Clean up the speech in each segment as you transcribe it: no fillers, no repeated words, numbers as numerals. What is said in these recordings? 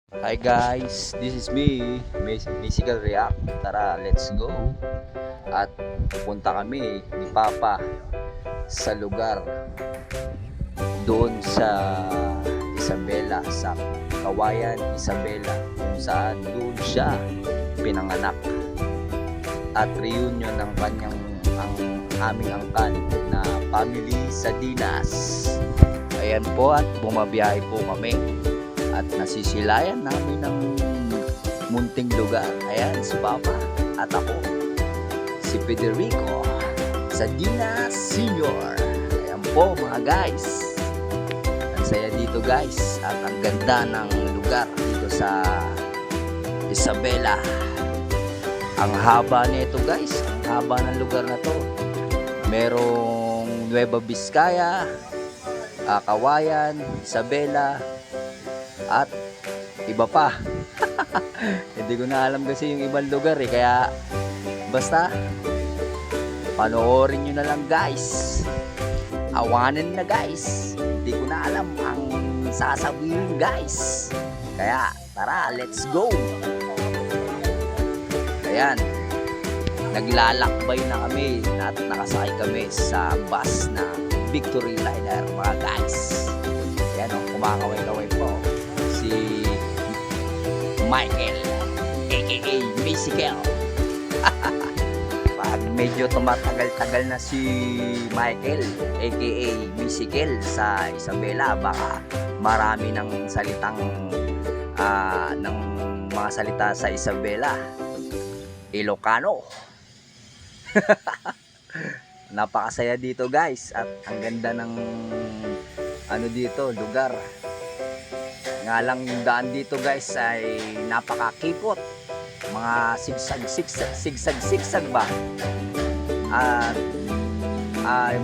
Hi guys, this is me, Musical React. Tara, let's go. At pupunta kami ni Papa sa lugar doon sa Isabela, sa Kawayan, Isabela, kung saan doon siya pinanganak. At reunion ng ang aming angkan na family sa Dinas. Ayan po at bumabiyahe po kami. At nasisilayan namin ng munting lugar. Ayan, si Papa at ako, si Federico, sa Dinas Senior. Ayan po mga guys. Ang saya dito guys. At ang ganda ng lugar dito sa Isabela. Ang haba nito guys. Ang haba ng lugar na to. Merong Nueva Vizcaya, Kawayan, Isabela, at iba pa. Hindi ko na alam kasi yung ibang lugar kaya basta panoorin nyo na lang guys. Awanin na guys. Hindi ko na alam ang sasabihin guys. Kaya tara, let's go. Ayan, naglalakbay na kami at nakasakay kami sa bus na Victory Liner mga guys. Ayan o, kumakaway-kaway po si Michael aka Musical. Pag medyo tumatagal-tagal na si Michael aka Musical sa Isabela, baka marami ng salitang ng mga salita sa Isabela Ilocano. Napakasaya dito guys at ang ganda ng dito lugar. Nga lang yung daan dito guys ay napakakipot. Mga sigsag ba? At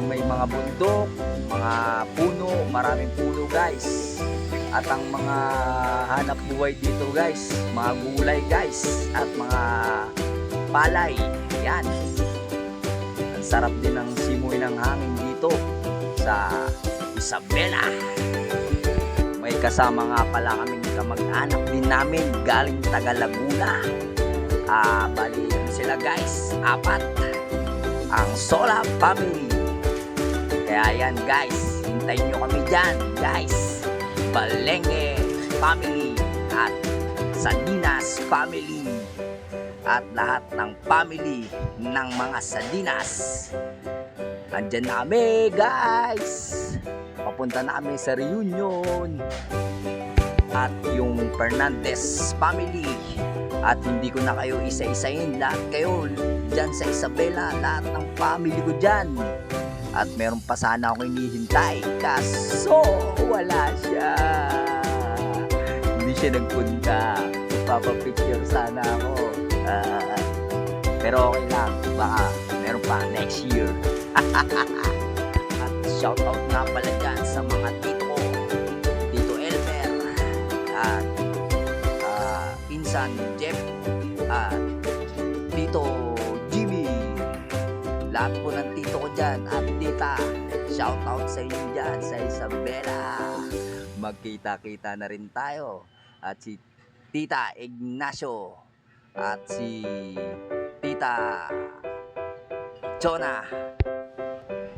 may mga bundok, mga puno, maraming puno guys. At ang mga hanap buhay dito guys, mga gulay guys, at mga palay. Yan. Ang sarap din ng simoy ng hangin dito sa Isabela. May kasama nga pala kaming kamag-anak din namin galing taga Laguna. Bali yun sila guys, 4. Ang Sola family. Kaya yan guys, hintayin nyo kami dyan guys. Balenge family at Sadinas family at lahat ng family ng mga Sadinas. Andyan na kami guys. Papunta na kami sa reunion. At yung Fernandez family. At hindi ko na kayo isa-isahin. Lahat kayo dyan sa Isabela. Lahat ng family ko dyan. At meron pa sana ako hinihintay. Kaso wala siya. Hindi siya nagpunta. Papapicture sana ako. Pero okay lang. Baka meron pa next year. At shoutout nga pala dyan sa mga tito ko, Tito Elmer at Insan Jeff at Tito Jimmy. Lahat po ng tito ko dyan at tita, shoutout sa inyo dyan sa Isabela. Magkita-kita na rin tayo. At si Tita Ignacio at si Tita Chona.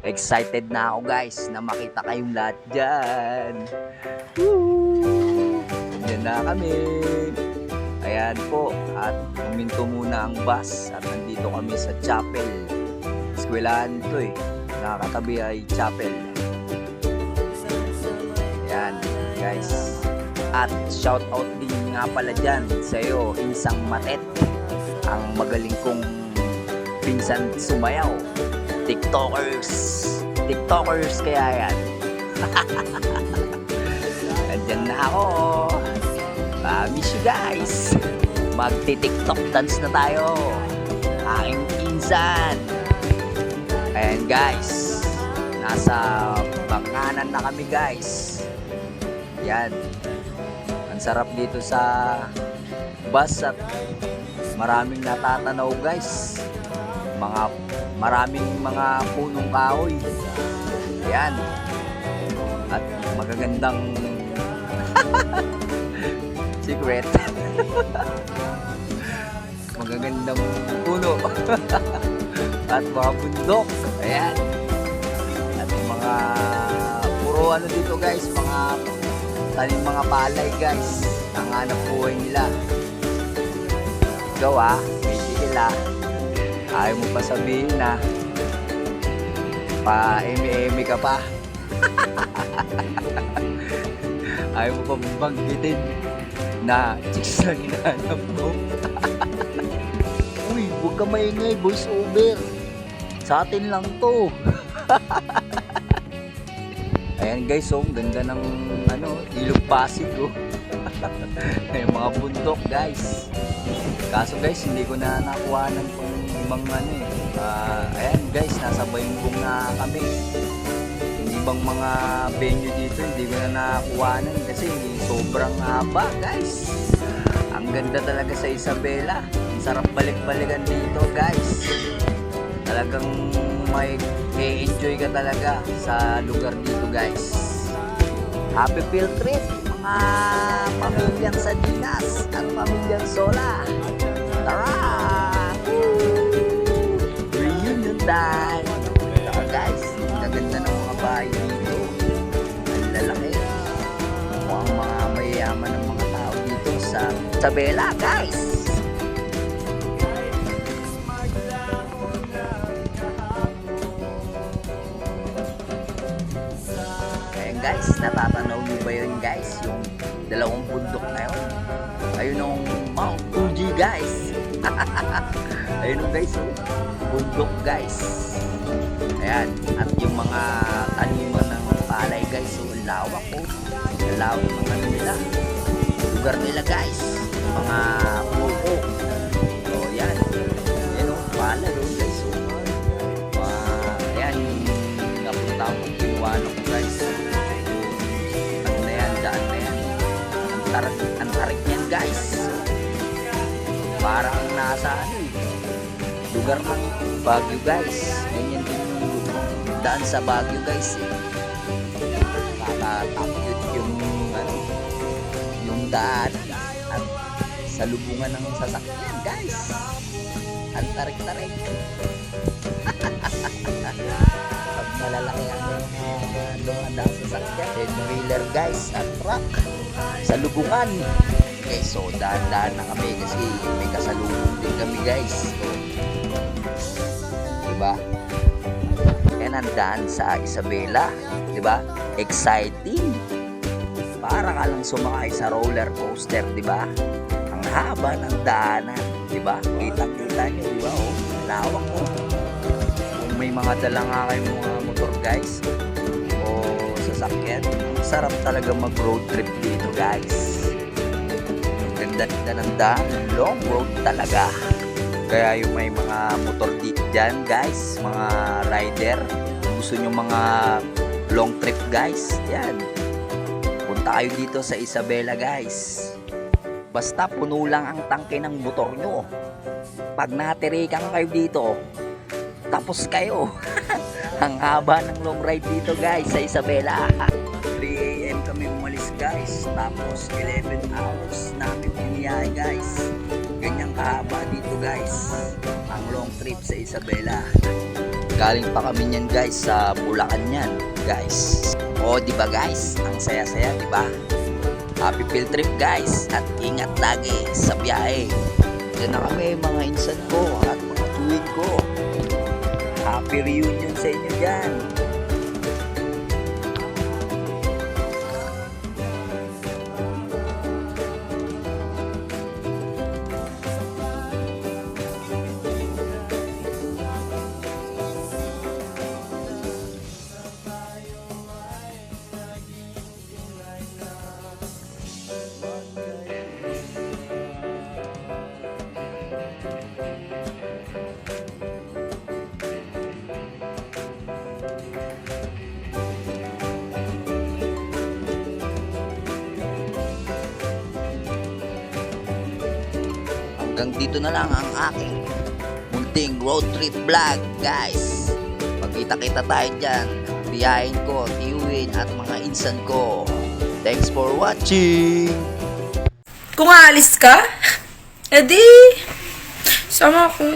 Excited na ako guys na makita kayong lahat dyan. Woo! Diyan na kami. Ayan po. At huminto muna ang bus. At nandito kami sa chapel. Eskwelahan ito Nakakatabi ay chapel. Ayan guys. At shout out din nga pala dyan sa iyo, Insang Matet. Ang magaling kong pinsan sumayaw. TikTokers kaya yan. Andyan na ako. Miss you guys. Magti-TikTok dance na tayo. Aking pinsan. Ayan guys. Nasa Banganan na kami guys. Yan. Ang sarap dito sa bus at maraming natatanaw guys. Maraming mga punong kahoy. Ayan. At magagandang Secret. Magagandang puno. At mga bundok. Ayan. At mga puro ano dito guys, mga tanim mga palay guys. Ang hanap buhay nila. Ikaw may sigil ayaw mo pa sabihin na pa-eme-eme ka pa. Ayaw mo pa banggitin na chicks lang hinahanap mo. Uy, huwag ka maingay, voice over. Sa atin lang to. Ayan guys, ganda ng Ilog Pasig yung mga bundok guys. Kaso guys, hindi ko na nakuhanan kung ibang ayan guys, nasa Bayumbong na kami. Yung ibang mga venue dito, hindi ko na nakuhanan kasi sobrang haba guys. Ang ganda talaga sa Isabela. Ang sarap balik-balikan dito guys. Talagang may enjoy ka talaga sa lugar dito guys. Happy field trip mga pamilyang Sadinas at pamilyang Sola. Tara! Reunion time! Tara guys, ang ganda ng mga bahay dito. Ang lalaki. Mukhang mga mayayaman ng mga tao dito sa Isabela guys. Ayan guys, natatanaw niyo ba yun guys? Yung dalawang bundok na yun. Ayun yung Mount Fuji guys. Ayun guys, bundok guys. Ayan, at yung mga taniman ng palay guys, ang lawak ang lawak ng nila. Lugar nila guys, mga pupo. So yan, palay guys. Ayan yung napunta akong kinuwanan ko guys. Ano na yan, daan na yan. Ang tarik niyan guys. Parang nasa lugar ng Baguio guys. Ganyan din yung daan sa Baguio guys. Nakakatakot yung daan at sa lubungan ng sasakyan guys. Ang tarik-tarik. Pag malalaki ang mga daan sa sasakyan, 10-wheeler guys at truck sa lubungan. Okay, so daan-daan na kami kasi may kasalubong din kami guys. Diba? Yan ang daan sa Isabela. Diba? Exciting. Para ka lang sumakay sa roller coaster, diba? Ang haba ng daanan. Diba? Kita-kita nyo, diba? Lawak Kung may mga dala nga kayong mga motor guys o sasakyan, sarap talaga mag-road trip dito guys. Ganda ng daan, long road talaga. Kaya yung may mga motor dito dyan guys, mga rider, gusto nyo mga long trip guys, yan, punta kayo dito sa Isabela guys. Basta puno lang ang tangke ng motor nyo. Pag natirikan kayo dito, tapos kayo. Ang haba ng long ride dito guys sa Isabela. 3 AM kami umalis guys, tapos 11 hours namin biniyahe guys. Ganyang kahaba dito guys ang long trip sa Isabela. Galing pa kami niyan guys sa Bulacan yan guys. O diba guys, ang saya-saya diba? Happy field trip guys at ingat lagi sa biyahe. Diyan na kami mga insan ko at mga tuwid ko. Happy reunion sa inyo dyan. Hanggang dito na lang ang aking munting road trip vlog guys. Magkita-kita tayo dyan. Biyahin ko, Tiwin at mga insan ko. Thanks for watching! Kung aalis ka, edi, sama ko.